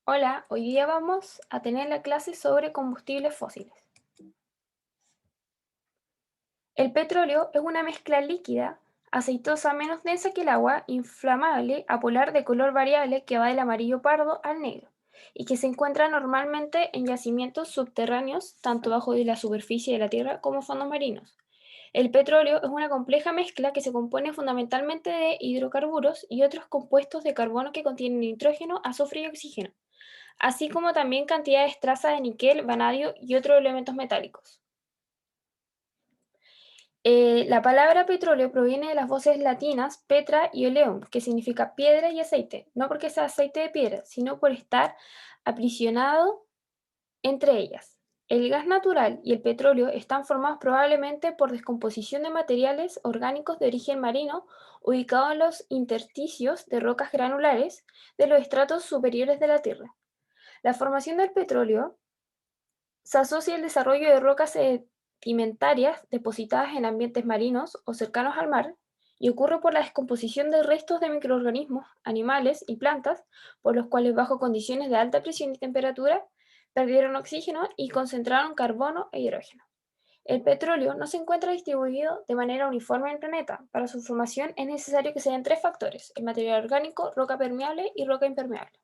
Hola, hoy día vamos a tener la clase sobre combustibles fósiles. El petróleo es una mezcla líquida, aceitosa menos densa que el agua, inflamable, apolar de color variable que va del amarillo pardo al negro y que se encuentra normalmente en yacimientos subterráneos, tanto bajo de la superficie de la Tierra como fondos marinos. El petróleo es una compleja mezcla que se compone fundamentalmente de hidrocarburos y otros compuestos de carbono que contienen nitrógeno, azufre y oxígeno, así como también cantidades trazas de níquel, vanadio y otros elementos metálicos. La palabra petróleo proviene de las voces latinas petra y oleum, que significa piedra y aceite, no porque sea aceite de piedra, sino por estar aprisionado entre ellas. El gas natural y el petróleo están formados probablemente por descomposición de materiales orgánicos de origen marino ubicados en los intersticios de rocas granulares de los estratos superiores de la Tierra. La formación del petróleo se asocia al desarrollo de rocas sedimentarias depositadas en ambientes marinos o cercanos al mar y ocurre por la descomposición de restos de microorganismos, animales y plantas, por los cuales bajo condiciones de alta presión y temperatura perdieron oxígeno y concentraron carbono e hidrógeno. El petróleo no se encuentra distribuido de manera uniforme en el planeta. Para su formación es necesario que se den tres factores: el material orgánico, roca permeable y roca impermeable.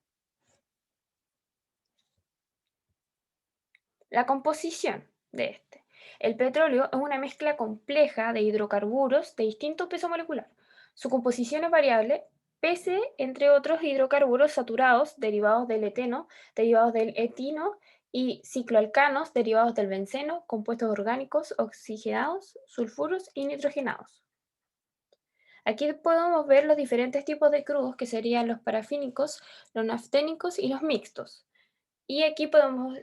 La composición de este. El petróleo es una mezcla compleja de hidrocarburos de distinto peso molecular. Su composición es variable, pese, entre otros, hidrocarburos saturados derivados del eteno, derivados del etino y cicloalcanos derivados del benceno, compuestos orgánicos oxigenados, sulfuros y nitrogenados. Aquí podemos ver los diferentes tipos de crudos que serían los parafínicos, los nafténicos y los mixtos. Y aquí podemos,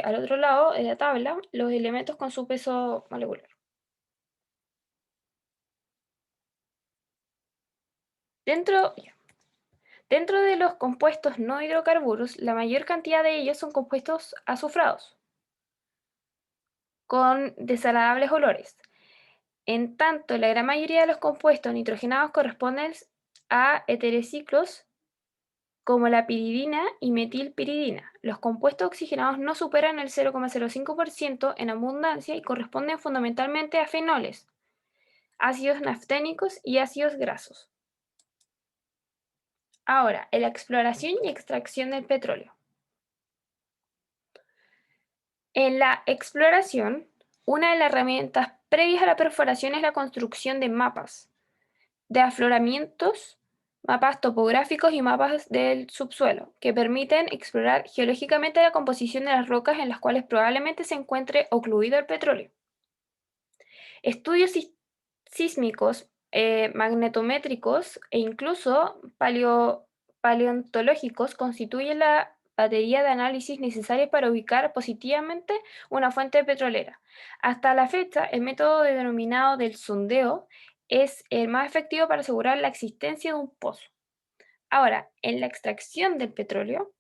al otro lado de la tabla, los elementos con su peso molecular. Dentro, dentro de los compuestos no hidrocarburos, la mayor cantidad de ellos son compuestos azufrados, con desagradables olores. En tanto, la gran mayoría de los compuestos nitrogenados corresponden a hetereciclos como la piridina y metilpiridina. Los compuestos oxigenados no superan el 0,05% en abundancia y corresponden fundamentalmente a fenoles, ácidos nafténicos y ácidos grasos. Ahora, en la exploración y extracción del petróleo. En la exploración, una de las herramientas previas a la perforación es la construcción de mapas de afloramientos, mapas topográficos y mapas del subsuelo, que permiten explorar geológicamente la composición de las rocas en las cuales probablemente se encuentre ocluido el petróleo. Estudios sísmicos, magnetométricos e incluso paleontológicos constituyen la batería de análisis necesaria para ubicar positivamente una fuente petrolera. Hasta la fecha, el método denominado del sondeo es el más efectivo para asegurar la existencia de un pozo. Ahora, en la extracción del petróleo,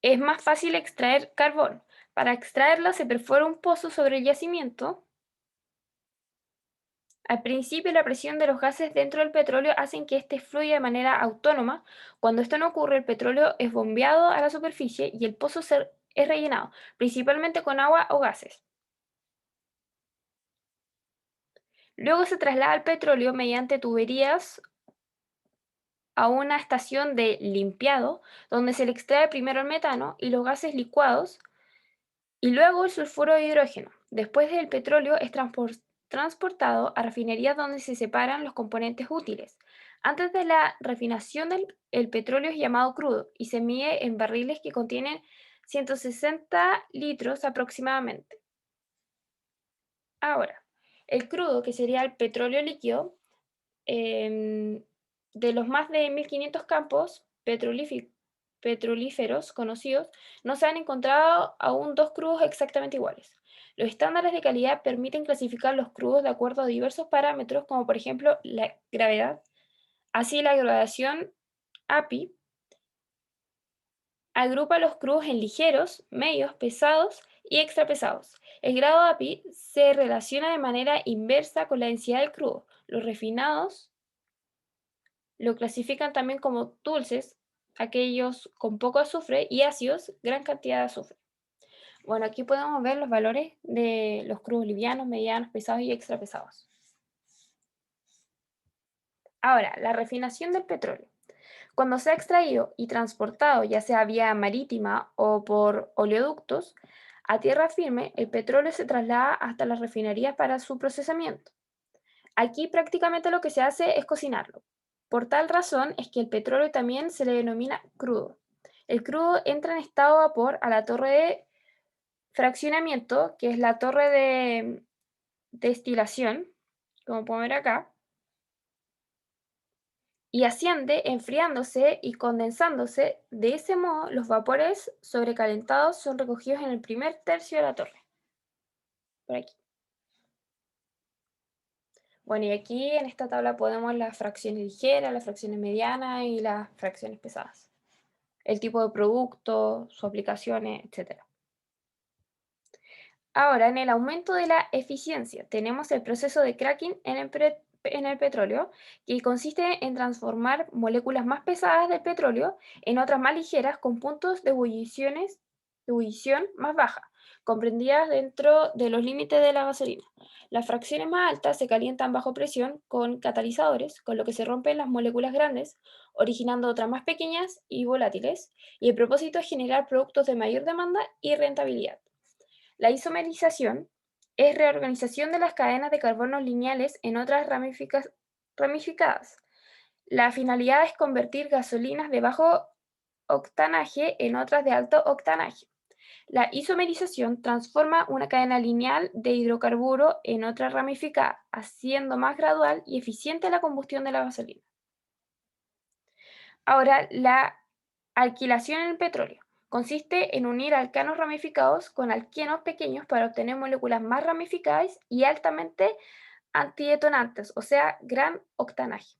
es más fácil extraer carbón. Para extraerlo se perfora un pozo sobre el yacimiento. Al principio, la presión de los gases dentro del petróleo hacen que éste fluya de manera autónoma. Cuando esto no ocurre, el petróleo es bombeado a la superficie y el pozo es rellenado, principalmente con agua o gases. Luego se traslada el petróleo mediante tuberías a una estación de limpiado, donde se le extrae primero el metano y los gases licuados y luego el sulfuro de hidrógeno. Después el petróleo es transportado a refinerías donde se separan los componentes útiles. Antes de la refinación, el petróleo es llamado crudo y se mide en barriles que contienen 160 litros aproximadamente. Ahora, el crudo, que sería el petróleo líquido, em, de los más de 1.500 campos petrolíferos conocidos, no se han encontrado aún dos crudos exactamente iguales. Los estándares de calidad permiten clasificar los crudos de acuerdo a diversos parámetros, como por ejemplo la gravedad. Así, la gradación API agrupa los crudos en ligeros, medios, pesados y extrapesados. El grado API se relaciona de manera inversa con la densidad del crudo. Los refinados lo clasifican también como dulces, aquellos con poco azufre, y ácidos, gran cantidad de azufre. Bueno, aquí podemos ver los valores de los crudos livianos, medianos, pesados y extra pesados. Ahora, la refinación del petróleo. Cuando se ha extraído y transportado, ya sea vía marítima o por oleoductos, a tierra firme, el petróleo se traslada hasta las refinerías para su procesamiento. Aquí prácticamente lo que se hace es cocinarlo. Por tal razón es que el petróleo también se le denomina crudo. El crudo entra en estado de vapor a la torre de fraccionamiento, que es la torre de destilación, como pueden ver acá, y asciende enfriándose y condensándose. De ese modo, los vapores sobrecalentados son recogidos en el primer tercio de la torre, por aquí. Bueno, y aquí en esta tabla podemos las fracciones ligeras, las fracciones medianas y las fracciones pesadas, el tipo de producto, sus aplicaciones, etcétera. Ahora, en el aumento de la eficiencia, tenemos el proceso de cracking en el petróleo, que consiste en transformar moléculas más pesadas del petróleo en otras más ligeras con puntos de ebullición más baja, comprendidas dentro de los límites de la gasolina. Las fracciones más altas se calientan bajo presión con catalizadores, con lo que se rompen las moléculas grandes, originando otras más pequeñas y volátiles, y el propósito es generar productos de mayor demanda y rentabilidad. La isomerización es reorganización de las cadenas de carbono lineales en otras ramificadas. La finalidad es convertir gasolinas de bajo octanaje en otras de alto octanaje. La isomerización transforma una cadena lineal de hidrocarburo en otra ramificada, haciendo más gradual y eficiente la combustión de la gasolina. Ahora, la alquilación en el petróleo consiste en unir alcanos ramificados con alquenos pequeños para obtener moléculas más ramificadas y altamente antidetonantes, o sea, gran octanaje.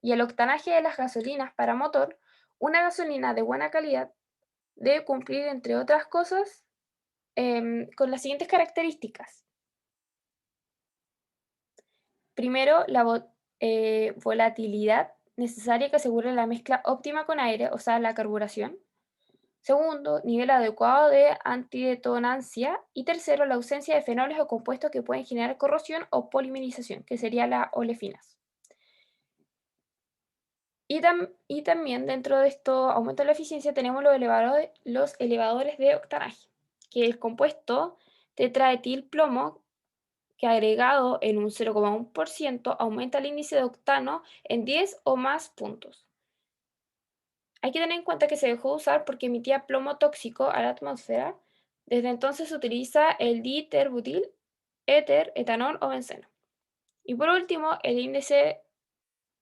Y el octanaje de las gasolinas para motor, una gasolina de buena calidad debe cumplir, entre otras cosas, con las siguientes características. Primero, la volatilidad necesaria que asegure la mezcla óptima con aire, o sea, la carburación. Segundo, nivel adecuado de antidetonancia. Y tercero, la ausencia de fenoles o compuestos que pueden generar corrosión o polimerización, que sería la olefinas. Y también dentro de esto aumento de la eficiencia tenemos los elevadores de octanaje, que el compuesto tetraetilplomo, que agregado en un 0,1% aumenta el índice de octano en 10 o más puntos. Hay que tener en cuenta que se dejó de usar porque emitía plomo tóxico a la atmósfera. Desde entonces se utiliza el diterbutil, éter, etanol o benceno. Y por último, el índice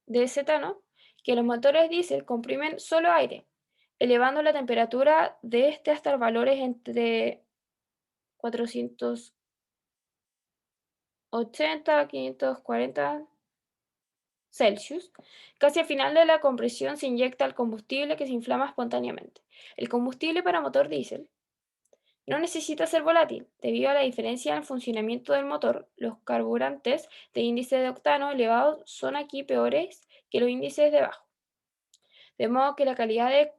de cetano, que los motores diésel comprimen solo aire, elevando la temperatura de este hasta valores entre 480 a 540 Celsius. Casi al final de la compresión se inyecta el combustible que se inflama espontáneamente. El combustible para motor diésel no necesita ser volátil. Debido a la diferencia en el funcionamiento del motor, los carburantes de índice de octano elevado son aquí peores que los índices de bajo. De modo que la calidad de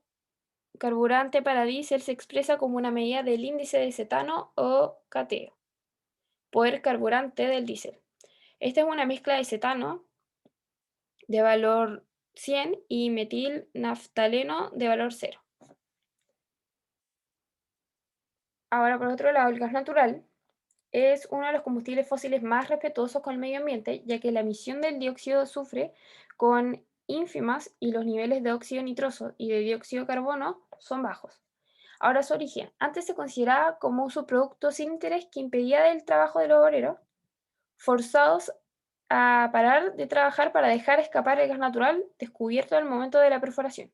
carburante para diésel se expresa como una medida del índice de cetano o cateo, poder carburante del diésel. Esta es una mezcla de cetano de valor 100 y metilnaftaleno de valor 0. Ahora, por otro lado, el gas natural es uno de los combustibles fósiles más respetuosos con el medio ambiente, ya que la emisión del dióxido de azufre con ínfimas y los niveles de óxido nitroso y de dióxido de carbono son bajos. Ahora, su origen. Antes se consideraba como un subproducto sin interés que impedía el trabajo de los obreros, forzados a parar de trabajar para dejar escapar el gas natural descubierto en el momento de la perforación.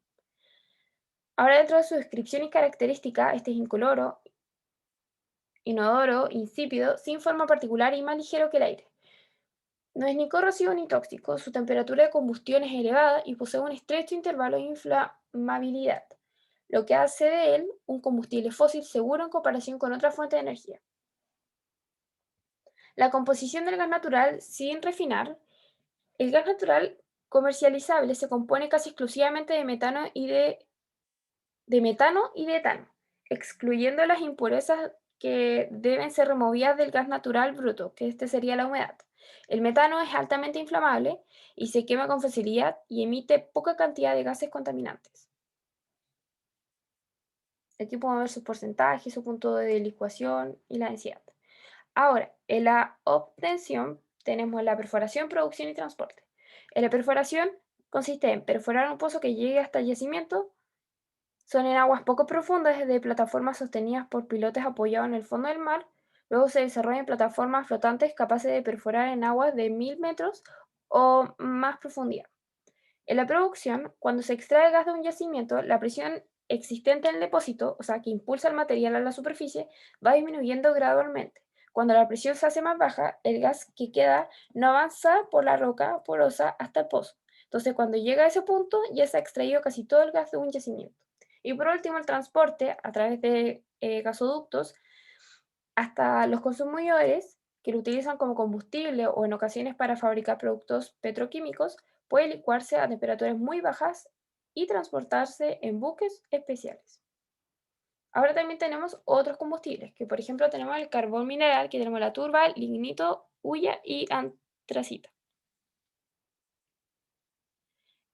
Ahora, dentro de su descripción y característica, este es incoloro, inodoro, insípido, sin forma particular y más ligero que el aire. No es ni corrosivo ni tóxico, su temperatura de combustión es elevada y posee un estrecho intervalo de inflamabilidad, lo que hace de él un combustible fósil seguro en comparación con otras fuentes de energía. La composición del gas natural sin refinar. El gas natural comercializable se compone casi exclusivamente de metano y de de metano y de etano, excluyendo las impurezas que deben ser removidas del gas natural bruto, que este sería la humedad. El metano es altamente inflamable y se quema con facilidad y emite poca cantidad de gases contaminantes. Aquí podemos ver sus porcentajes, su punto de licuación y la densidad. Ahora, en la obtención tenemos la perforación, producción y transporte. En la perforación consiste en perforar un pozo que llegue hasta el yacimiento. Son en aguas poco profundas desde plataformas sostenidas por pilotes apoyados en el fondo del mar. Luego se desarrollan plataformas flotantes capaces de perforar en aguas de 1000 metros o más profundidad. En la producción, cuando se extrae gas de un yacimiento, la presión existente en el depósito, o sea, que impulsa el material a la superficie, va disminuyendo gradualmente. Cuando la presión se hace más baja, el gas que queda no avanza por la roca porosa hasta el pozo. Entonces, cuando llega a ese punto, ya se ha extraído casi todo el gas de un yacimiento. Y por último, el transporte a través de gasoductos hasta los consumidores que lo utilizan como combustible o en ocasiones para fabricar productos petroquímicos, puede licuarse a temperaturas muy bajas y transportarse en buques especiales. Ahora también tenemos otros combustibles, que por ejemplo tenemos el carbón mineral, que tenemos la turba, lignito, hulla y antracita.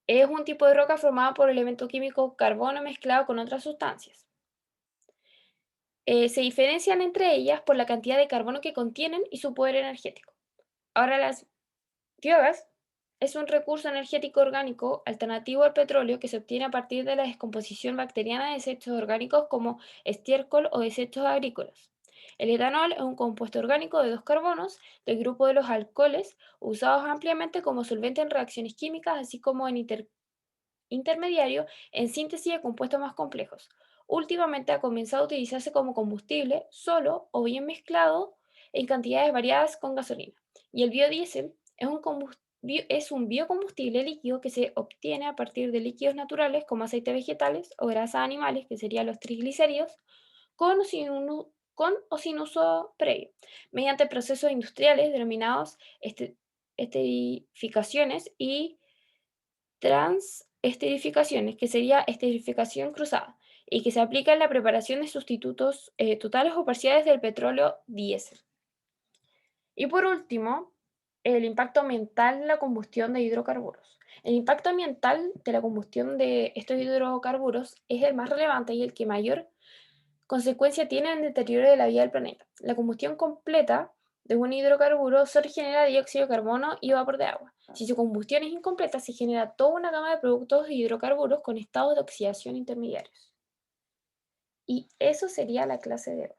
Es un tipo de roca formada por el elemento químico carbono mezclado con otras sustancias. Se diferencian entre ellas por la cantidad de carbono que contienen y su poder energético. Ahora las biogás es un recurso energético orgánico alternativo al petróleo que se obtiene a partir de la descomposición bacteriana de desechos orgánicos como estiércol o desechos agrícolas. El etanol es un compuesto orgánico de dos carbonos del grupo de los alcoholes usados ampliamente como solvente en reacciones químicas, así como en intermediario en síntesis de compuestos más complejos. Últimamente ha comenzado a utilizarse como combustible solo o bien mezclado en cantidades variadas con gasolina. Y el biodiesel es un biocombustible líquido que se obtiene a partir de líquidos naturales como aceites vegetales o grasas animales, que serían los triglicéridos, con o sin uso previo, mediante procesos industriales denominados esterificaciones y transesterificaciones, que sería esterificación cruzada, y que se aplica en la preparación de sustitutos totales o parciales del petróleo diésel. Y por último, el impacto ambiental de la combustión de hidrocarburos. El impacto ambiental de la combustión de estos hidrocarburos es el más relevante y el que mayor consecuencia tiene en el deterioro de la vida del planeta. La combustión completa de un hidrocarburo solo genera dióxido de carbono y vapor de agua. Si su combustión es incompleta, se genera toda una gama de productos de hidrocarburos con estados de oxidación intermediarios. Y eso sería la clase de hoy.